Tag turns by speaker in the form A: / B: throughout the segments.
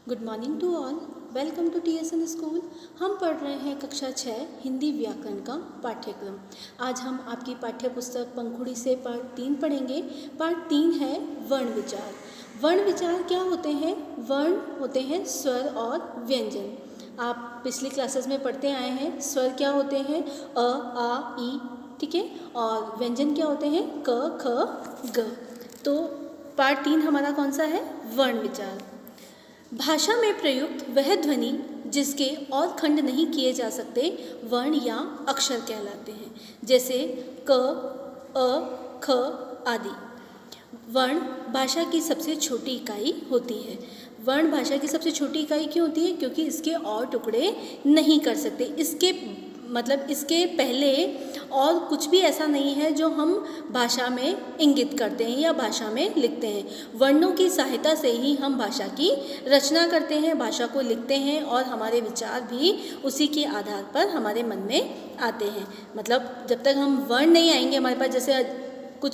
A: Good morning to all. Welcome to TSN school. हम पढ़ रहे हैं कक्षा 6 हिंदी व्याकरण का पाठ्यक्रम। आज हम आपकी पाठ्य पुस्तक पंखुड़ी से पार्ट 3 पढ़ेंगे। पार्ट 3 है वर्ण विचार। वर्ण विचार क्या होते हैं? वर्ण होते हैं स्वर और व्यंजन। आप पिछली क्लासेस में पढ़ते आए हैं स्वर क्या होते हैं, अ, आ, ई, ठीक है, और व्यंजन क्या होते हैं, क, ख, ग। तो पार्ट 3 हमारा कौन सा है? वर्ण विचार। भाषा में प्रयुक्त वह ध्वनि जिसके और खंड नहीं किए जा सकते वर्ण या अक्षर कहलाते हैं, जैसे क, अ, ख आदि। वर्ण भाषा की सबसे छोटी इकाई होती है। वर्ण भाषा की सबसे छोटी इकाई क्यों होती है? क्योंकि इसके और टुकड़े नहीं कर सकते। इसके पहले और कुछ भी ऐसा नहीं है जो हम भाषा में इंगित करते हैं या भाषा में लिखते हैं। वर्णों की सहायता से ही हम भाषा की रचना करते हैं, भाषा को लिखते हैं और हमारे विचार भी उसी के आधार पर हमारे मन में आते हैं। मतलब जब तक हम वर्ण नहीं आएंगे हमारे पास, जैसे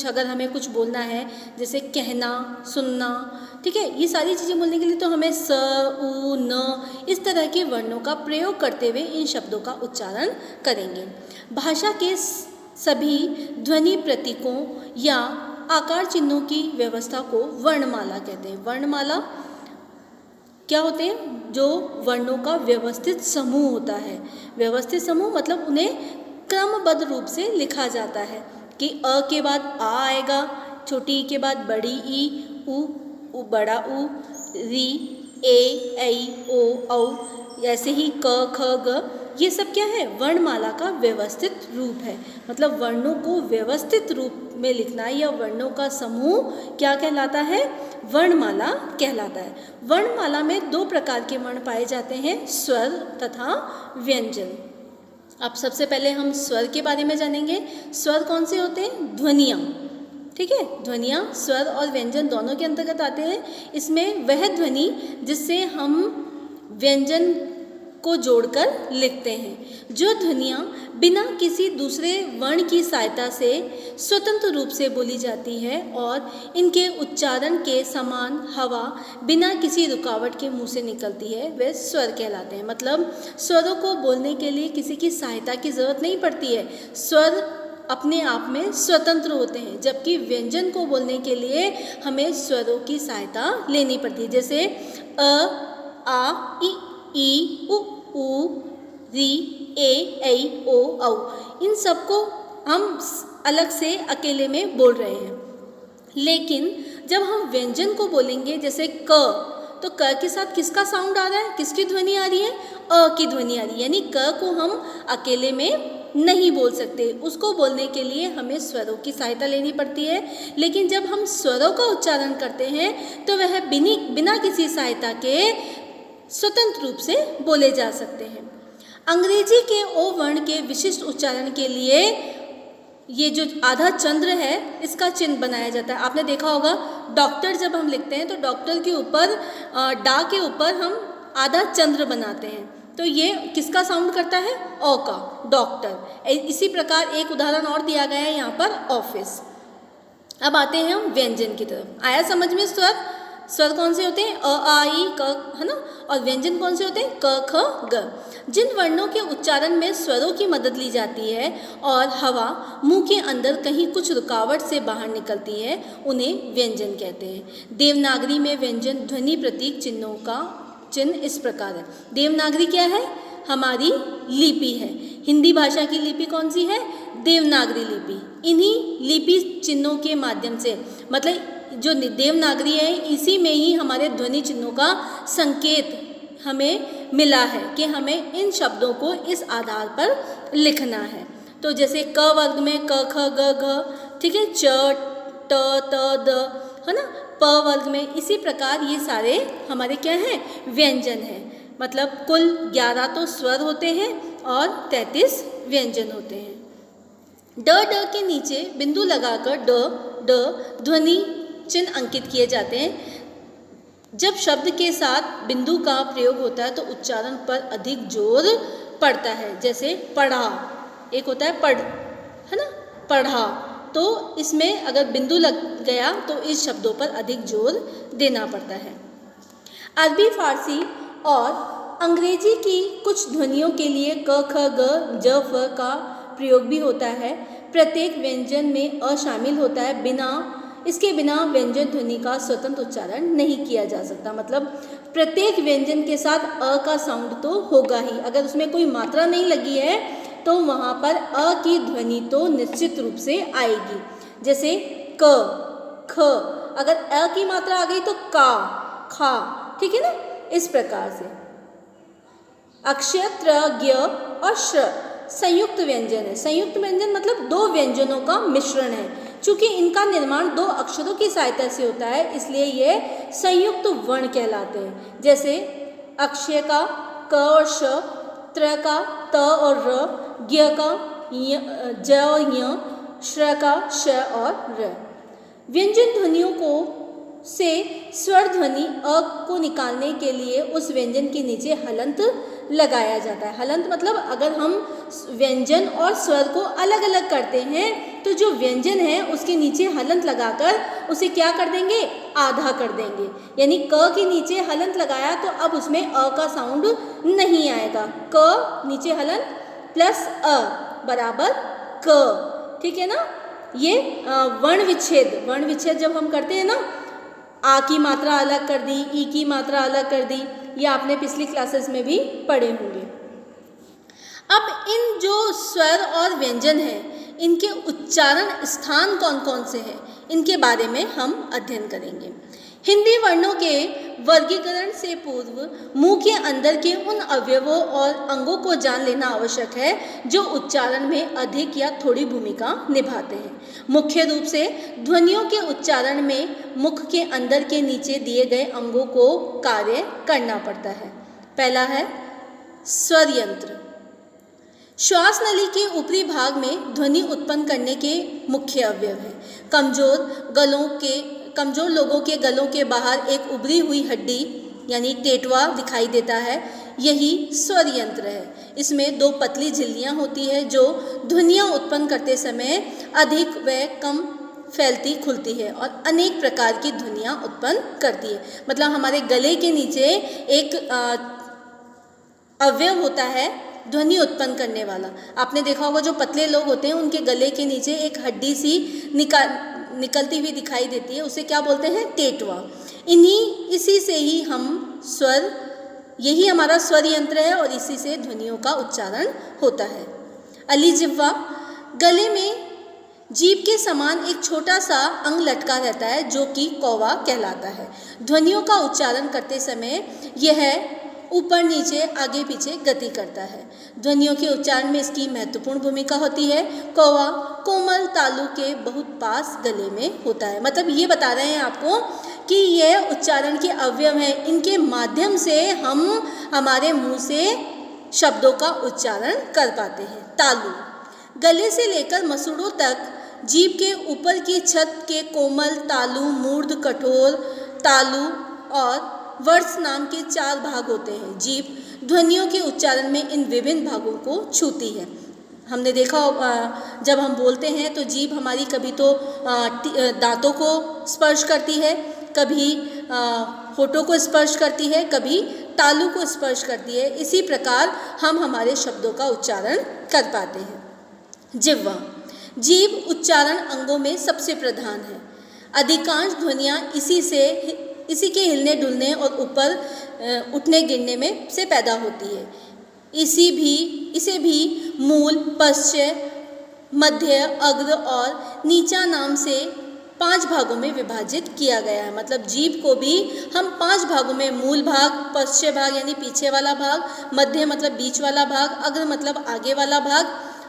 A: अगर हमें कुछ बोलना है, जैसे कहना, सुनना, ठीक है, ये सारी चीज़ें बोलने के लिए तो हमें स, उ, न इस तरह के वर्णों का प्रयोग करते हुए इन शब्दों का उच्चारण करेंगे। भाषा के सभी ध्वनि प्रतीकों या आकार चिन्हों की व्यवस्था को वर्णमाला कहते हैं। वर्णमाला क्या होते हैं? जो वर्णों का व्यवस्थित समूह होता है। व्यवस्थित समूह मतलब उन्हें क्रमबद्ध रूप से लिखा जाता है कि अ के बाद आ आएगा, छोटी ई के बाद बड़ी ई, उ बड़ा उ, री, ए, ऐ, ओ, औ, ऐसे ही क, ख, ग। ये सब क्या है? वर्णमाला का व्यवस्थित रूप है। मतलब वर्णों को व्यवस्थित रूप में लिखना या वर्णों का समूह क्या कहलाता है? वर्णमाला कहलाता है। वर्णमाला में 2 प्रकार के वर्ण पाए जाते हैं, स्वर तथा व्यंजन। अब सबसे पहले हम स्वर के बारे में जानेंगे। स्वर कौन से होते हैं? ध्वनियाँ, ठीक है। ध्वनियाँ स्वर और व्यंजन दोनों के अंतर्गत आते हैं। इसमें वह ध्वनि जिससे हम व्यंजन को जोड़कर लिखते हैं। जो ध्वनियाँ बिना किसी दूसरे वर्ण की सहायता से स्वतंत्र रूप से बोली जाती है और इनके उच्चारण के समान हवा बिना किसी रुकावट के मुंह से निकलती है, वे स्वर कहलाते हैं। मतलब स्वरों को बोलने के लिए किसी की सहायता की ज़रूरत नहीं पड़ती है। स्वर अपने आप में स्वतंत्र होते हैं, जबकि व्यंजन को बोलने के लिए हमें स्वरों की सहायता लेनी पड़ती है। जैसे अ, आ, ई, उ, री, ए, ऐ, ओ, औ। इन सबको हम अलग से अकेले में बोल रहे हैं। लेकिन जब हम व्यंजन को बोलेंगे, जैसे क, तो क के साथ किसका साउंड आ रहा है? किसकी ध्वनि आ रही है? अ की ध्वनि आ रही है। यानी क को हम अकेले में नहीं बोल सकते। उसको बोलने के लिए हमें स्वरों की सहायता लेनी पड़ती है। लेकिन जब हम स्वरों का उच्चारण करते हैं तो वह बिना किसी सहायता के स्वतंत्र रूप से बोले जा सकते हैं। अंग्रेजी के ओ वर्ण के विशिष्ट उच्चारण के लिए ये जो आधा चंद्र है, इसका चिन्ह बनाया जाता है। आपने देखा होगा डॉक्टर जब हम लिखते हैं तो डॉक्टर के ऊपर डा के ऊपर हम आधा चंद्र बनाते हैं, तो ये किसका साउंड करता है? ओ का, डॉक्टर। इसी प्रकार एक उदाहरण और दिया गया है यहाँ पर, ऑफिस। अब आते हैं हम व्यंजन की तरफ। आया समझ में? स्वर कौन से होते हैं? अ, आ, ई, क, है ना। और व्यंजन कौन से होते हैं? क, ख, ग। जिन वर्णों के उच्चारण में स्वरों की मदद ली जाती है और हवा मुंह के अंदर कहीं कुछ रुकावट से बाहर निकलती है, उन्हें व्यंजन कहते हैं। देवनागरी में व्यंजन ध्वनि प्रतीक चिन्हों का चिन्ह इस प्रकार है। देवनागरी क्या है? हमारी लिपि है। हिंदी भाषा की लिपि कौन सी है? देवनागरी लिपि। इन्हीं लिपि चिन्हों के माध्यम से, मतलब जो देवनागरी है, इसी में ही हमारे ध्वनि चिन्हों का संकेत हमें मिला है कि हमें इन शब्दों को इस आधार पर लिखना है। तो जैसे क वर्ग में क, ख, ग, घ, ठीक है, च, ट, त, द, है ना। प वर्ग में इसी प्रकार ये सारे हमारे क्या हैं? व्यंजन हैं। मतलब कुल 11 तो स्वर होते हैं और 33 व्यंजन होते हैं। ड के नीचे बिंदु लगाकर ड ध्वनि चिन्ह अंकित किए जाते हैं। जब शब्द के साथ बिंदु का प्रयोग होता है तो उच्चारण पर अधिक जोर पड़ता है। जैसे पढ़ा, एक होता है पढ़, है ना, पढ़ा, तो इसमें अगर बिंदु लग गया तो इस शब्दों पर अधिक जोर देना पड़ता है। अरबी, फारसी और अंग्रेजी की कुछ ध्वनियों के लिए क, ख, ग, ज, फ का प्रयोग भी होता है। प्रत्येक व्यंजन में अ शामिल होता है। इसके बिना व्यंजन ध्वनि का स्वतंत्र उच्चारण नहीं किया जा सकता। मतलब प्रत्येक व्यंजन के साथ अ का साउंड तो होगा ही। अगर उसमें कोई मात्रा नहीं लगी है तो वहाँ पर अ की ध्वनि तो निश्चित रूप से आएगी। जैसे क, ख, अगर अ की मात्रा आ गई तो का, खा, ठीक है ना। इस प्रकार से अक्षय, त्र, ज्ञ और श संयुक्त व्यंजन है। संयुक्त व्यंजन मतलब दो व्यंजनों का मिश्रण है। चूंकि इनका निर्माण दो अक्षरों की सहायता से होता है, इसलिए ये संयुक्त वर्ण कहलाते हैं। जैसे अक्षय का क और श, त्र का त और र, ज्ञ का ज और य, श्र का श और र। व्यंजन ध्वनियों को से स्वर ध्वनि अ को निकालने के लिए उस व्यंजन के नीचे हलंत लगाया जाता है। हलंत मतलब अगर हम व्यंजन और स्वर को अलग अलग करते हैं तो जो व्यंजन है उसके नीचे हलंत लगाकर उसे क्या कर देंगे, आधा कर देंगे। यानी क के नीचे हलंत लगाया तो अब उसमें अ का साउंड नहीं आएगा। क नीचे हलंत प्लस अ बराबर क, ठीक है ना। ये वर्ण विच्छेद जब हम करते हैं ना, आ की मात्रा अलग कर दी, ई की मात्रा अलग कर दी, ये आपने पिछली क्लासेस में भी पढ़े होंगे। अब इन जो स्वर और व्यंजन हैं, इनके उच्चारण स्थान कौन कौन से हैं, इनके बारे में हम अध्ययन करेंगे। हिंदी वर्णों के वर्गीकरण से पूर्व मुंह के अंदर के उन अवयवों और अंगों को जान लेना आवश्यक है जो उच्चारण में अधिक या थोड़ी भूमिका निभाते हैं। मुख्य रूप से ध्वनियों के उच्चारण में मुख के अंदर के नीचे दिए गए अंगों को कार्य करना पड़ता है। पहला है स्वर यंत्र। श्वास नली के ऊपरी भाग में ध्वनि उत्पन्न करने के मुख्य अवयव हैं। कमजोर लोगों के गलों के बाहर एक उभरी हुई हड्डी यानी टेटवा दिखाई देता है, यही स्वर यंत्र है। इसमें दो पतली झिल्लियां होती है जो ध्वनियां उत्पन्न करते समय अधिक व कम फैलती खुलती है और अनेक प्रकार की ध्वनियां उत्पन्न करती है। मतलब हमारे गले के नीचे एक अवयव होता है ध्वनि उत्पन्न करने वाला। आपने देखा होगा जो पतले लोग होते हैं उनके गले के नीचे एक हड्डी सी निकलती हुई दिखाई देती है, उसे क्या बोलते हैं, टेटवा। इसी से ही हम स्वर, यही हमारा स्वर यंत्र है और इसी से ध्वनियों का उच्चारण होता है। अली जिह्वा, गले में जीभ के समान एक छोटा सा अंग लटका रहता है जो कि कौवा कहलाता है। ध्वनियों का उच्चारण करते समय यह ऊपर नीचे आगे पीछे गति करता है। ध्वनियों के उच्चारण में इसकी महत्वपूर्ण भूमिका होती है। कौवा कोमल तालु के बहुत पास गले में होता है। मतलब ये बता रहे हैं आपको कि यह उच्चारण के अवयव हैं, इनके माध्यम से हम हमारे मुंह से शब्दों का उच्चारण कर पाते हैं। तालु, गले से लेकर मसूड़ों तक जीभ के ऊपर की छत के कोमल तालु, मूर्ध, कठोर तालु और वर्ष नाम के 4 भाग होते हैं। जीभ ध्वनियों के उच्चारण में इन विभिन्न भागों को छूती है। हमने देखा जब हम बोलते हैं तो जीभ हमारी कभी तो दांतों को स्पर्श करती है, कभी होठों को स्पर्श करती है, कभी तालु को स्पर्श करती है। इसी प्रकार हम हमारे शब्दों का उच्चारण कर पाते हैं। जिह्वा, जीभ उच्चारण अंगों में सबसे प्रधान है। अधिकांश ध्वनियाँ इसी के हिलने डुलने और ऊपर उठने गिरने में से पैदा होती है। इसे भी मूल, पश्च, मध्य, अग्र और नीचा नाम से 5 भागों में विभाजित किया गया है। मतलब जीभ को भी हम 5 भागों में, मूल भाग, पश्च भाग यानी पीछे वाला भाग, मध्य मतलब बीच वाला भाग, अग्र मतलब आगे वाला भाग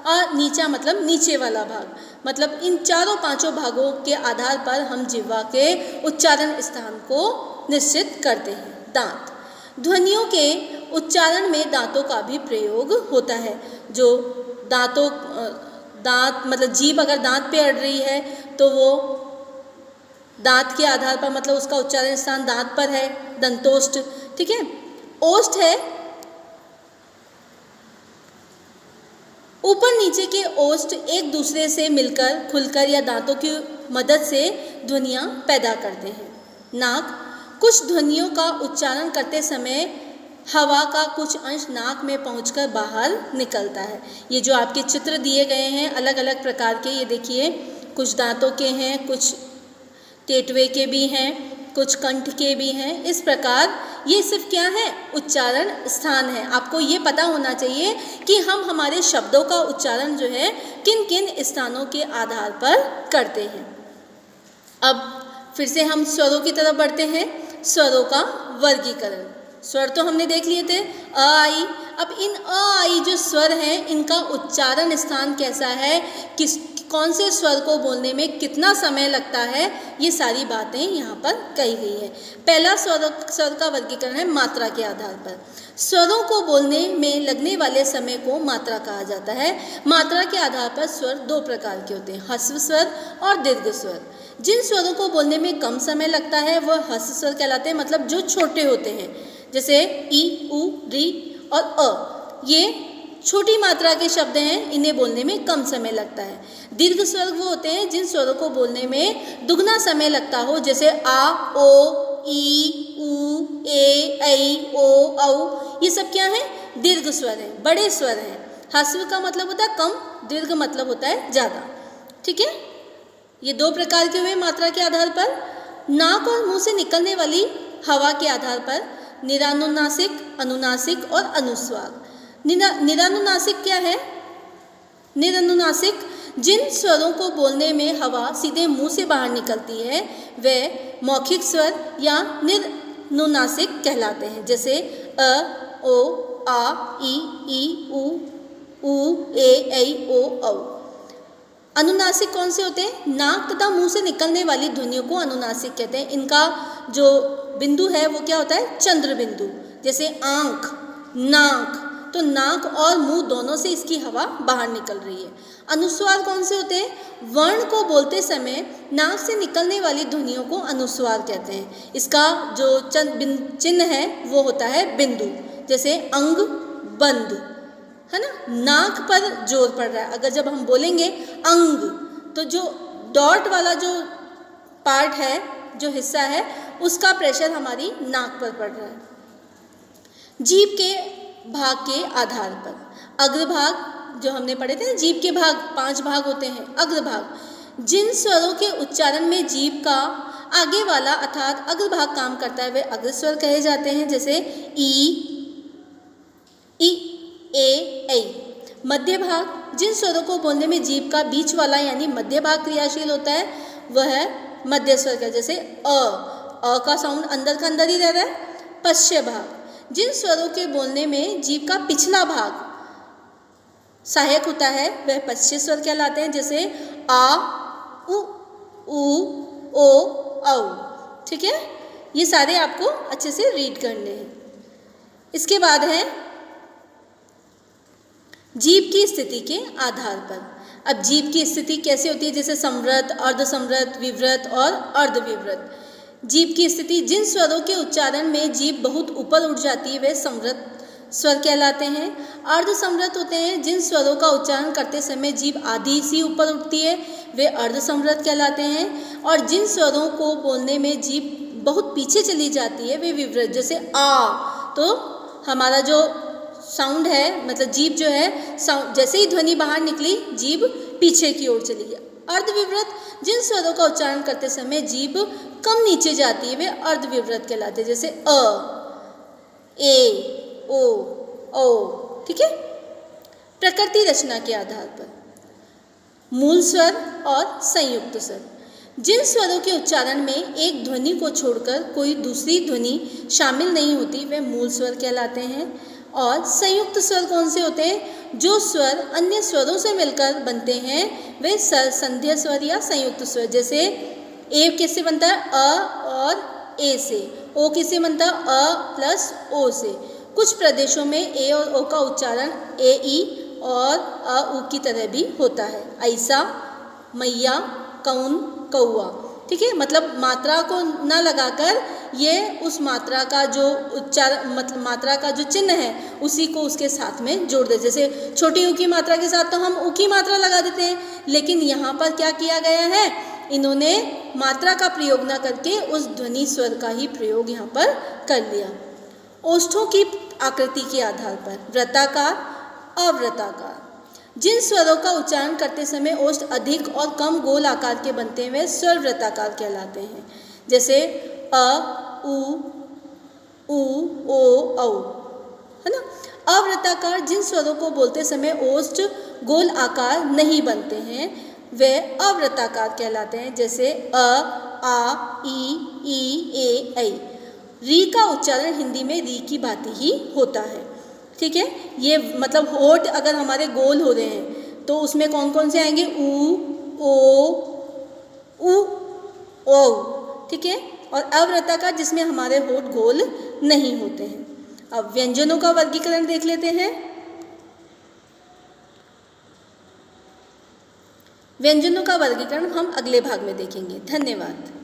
A: और नीचा मतलब नीचे वाला भाग। मतलब इन 4-5 भागों के आधार पर हम जिह्वा के उच्चारण स्थान को निश्चित करते हैं। दांत, ध्वनियों के उच्चारण में दांतों का भी प्रयोग होता है। जो दांत मतलब जीभ अगर दांत पे अड़ रही है तो वो दांत के आधार पर, मतलब उसका उच्चारण स्थान दांत पर है, दंतोष्ठ, ठीक है। ओष्ठ है, ऊपर नीचे के ओष्ठ एक दूसरे से मिलकर, खुलकर या दांतों की मदद से ध्वनियाँ पैदा करते हैं। नाक, कुछ ध्वनियों का उच्चारण करते समय हवा का कुछ अंश नाक में पहुंचकर बाहर निकलता है। ये जो आपके चित्र दिए गए हैं अलग अलग प्रकार के, ये देखिए कुछ दांतों के हैं, कुछ टेटवे के भी हैं, कुछ कंठ के भी हैं। इस प्रकार ये सिर्फ क्या है, उच्चारण स्थान है। आपको ये पता होना चाहिए कि हम हमारे शब्दों का उच्चारण जो है किन किन स्थानों के आधार पर करते हैं। अब फिर से हम स्वरों की तरफ बढ़ते हैं। स्वरों का वर्गीकरण। स्वर तो हमने देख लिए थे, अ आई। अब इन अ आई जो स्वर हैं इनका उच्चारण स्थान कैसा है, कौन से स्वर को बोलने में कितना समय लगता है, ये सारी बातें यहाँ पर कही गई है। पहला स्वर का वर्गीकरण है मात्रा के आधार पर। स्वरों को बोलने में लगने वाले समय को मात्रा कहा जाता है। मात्रा के आधार पर स्वर दो प्रकार के होते हैं, ह्रस्व स्वर और दीर्घ स्वर। जिन स्वरों को बोलने में कम समय लगता है वह ह्रस्व स्वर कहलाते हैं, मतलब जो छोटे होते हैं, जैसे ई, उ, री और अ। ये छोटी मात्रा के शब्द हैं, इन्हें बोलने में कम समय लगता है। दीर्घ स्वर वो होते हैं जिन स्वरों को बोलने में दुगना समय लगता हो, जैसे आ, ओ, ई, उ, ए, ऐ, ओ, औ। ये सब क्या है, दीर्घ स्वर हैं, बड़े स्वर हैं। ह्रस्व का मतलब होता है कम, दीर्घ मतलब होता है ज़्यादा। ठीक है, ये दो प्रकार के हुए मात्रा के आधार पर। नाक और मुंह से निकलने वाली हवा के आधार पर निरानुनासिक, अनुनासिक और अनुस्वार। निरानुनासिक क्या है, निरानुनासिक जिन स्वरों को बोलने में हवा सीधे मुंह से बाहर निकलती है वे मौखिक स्वर या निरानुनासिक कहलाते हैं, जैसे अ, ओ, आ, ई, उ, ए, ऐ, ओ, औ। अनुनासिक कौन से होते हैं, नाक तथा मुंह से निकलने वाली ध्वनियों को अनुनासिक कहते हैं। इनका जो बिंदु है वो क्या होता है, चंद्र बिंदु। जैसे आंख, नाक, तो नाक और मुंह दोनों से इसकी हवा बाहर निकल रही है। अनुस्वार कौन से होते हैं, वर्ण को बोलते समय नाक से निकलने वाली ध्वनियों को अनुस्वार कहते हैं। इसका जो चिन्ह है वो होता है बिंदु, जैसे अंग, बंद, है ना। नाक पर जोर पड़ रहा है, अगर जब हम बोलेंगे अंग तो जो डॉट वाला जो पार्ट है, जो हिस्सा है, उसका प्रेशर हमारी नाक पर पड़ रहा है। जीभ के भाग के आधार पर, अग्रभाग जो हमने पढ़े थे, जीभ के भाग 5 भाग होते हैं। अग्रभाग जिन स्वरों के उच्चारण में जीभ का आगे वाला अर्थात अग्रभाग काम करता है वे अग्रस्वर कहे जाते हैं, जैसे ई, ए, ऐ। मध्य भाग जिन स्वरों को बोलने में जीभ का बीच वाला यानी मध्य भाग क्रियाशील होता है वह मध्य स्वर का, जैसे अ का साउंड अंदर का अंदर ही रह रहा है। पश्य भाग जिन स्वरों के बोलने में जीभ का पिछला भाग सहायक होता है वह पश्य स्वर कहलाते हैं, जैसे आ, उ, ओ, औ। ठीक है, ये सारे आपको अच्छे से रीड करने हैं। इसके बाद है जीभ की स्थिति के आधार पर। अब जीभ की स्थिति कैसे होती है, जैसे संवृत, अर्धसंवृत, विवृत और अर्धविवृत। जीभ की स्थिति जिन स्वरों के उच्चारण में जीभ बहुत ऊपर उठ जाती है वे संवृत स्वर कहलाते हैं। अर्धसंवृत होते हैं जिन स्वरों का उच्चारण करते समय जीभ आधी सी ऊपर उठती है वे अर्धसंवृत कहलाते हैं। और जिन स्वरों को बोलने में जीभ बहुत पीछे चली जाती है वे विवृत, जैसे आ, तो हमारा जो साउंड है, मतलब जीभ जो है, साउंड जैसे ही ध्वनि बाहर निकली जीभ पीछे की ओर चली गई। अर्धविवृत जिन स्वरों का उच्चारण करते समय जीभ कम नीचे जाती है वे अर्धविवृत कहलाते हैं, जैसे अ, ए, ओ, औ। ठीक है, प्रकृति रचना के आधार पर मूल स्वर और संयुक्त स्वर जिन स्वरों के उच्चारण में एक ध्वनि को छोड़कर कोई दूसरी ध्वनि शामिल नहीं होती वे मूल स्वर कहलाते हैं। और संयुक्त स्वर कौन से होते हैं, जो स्वर अन्य स्वरों से मिलकर बनते हैं वे संध्या स्वर या संयुक्त स्वर, जैसे ए किससे बनता है, अ और ए से। ओ किससे बनता है, अ प्लस ओ से। कुछ प्रदेशों में ए और ओ का उच्चारण ए, ई और अ, उ की तरह भी होता है, ऐसा, मैया, कौन, कौआ। ठीक है, मतलब मात्रा को न लगाकर ये उस मात्रा का जो उच्चारण, मतलब मात्रा का जो चिन्ह है उसी को उसके साथ में जोड़ दे। जैसे छोटी ऊ की मात्रा के साथ तो हम ऊ की मात्रा लगा देते हैं, लेकिन यहाँ पर क्या किया गया है इन्होंने मात्रा का प्रयोग न करके उस ध्वनि स्वर का ही प्रयोग यहाँ पर कर लिया। ओष्ठों की आकृति के आधार पर वृत्ताकार, अवृत्ताकार। जिन स्वरों का उच्चारण करते समय ओष्ठ अधिक और कम गोल आकार के बनते हैं वे स्वर वृत्ताकार कहलाते हैं। जैसे अ, उ, ओ, औ, है ना। अवृत्ताकार जिन स्वरों को बोलते समय ओष्ठ गोल आकार नहीं बनते हैं वे अवृत्ताकार कहलाते हैं। जैसे अ, आ, ई, ए, ऐ। री का उच्चारण हिंदी में री की भांति ही होता है। ठीक है, ये मतलब होठ अगर हमारे गोल हो रहे हैं तो उसमें कौन कौन से आएंगे? ऊ, ओ, उ, ओ। ठीक है, और अवृत्ताकार जिसमें हमारे होठ गोल नहीं होते हैं। अब व्यंजनों का वर्गीकरण देख लेते हैं। व्यंजनों का वर्गीकरण हम अगले भाग में देखेंगे। धन्यवाद।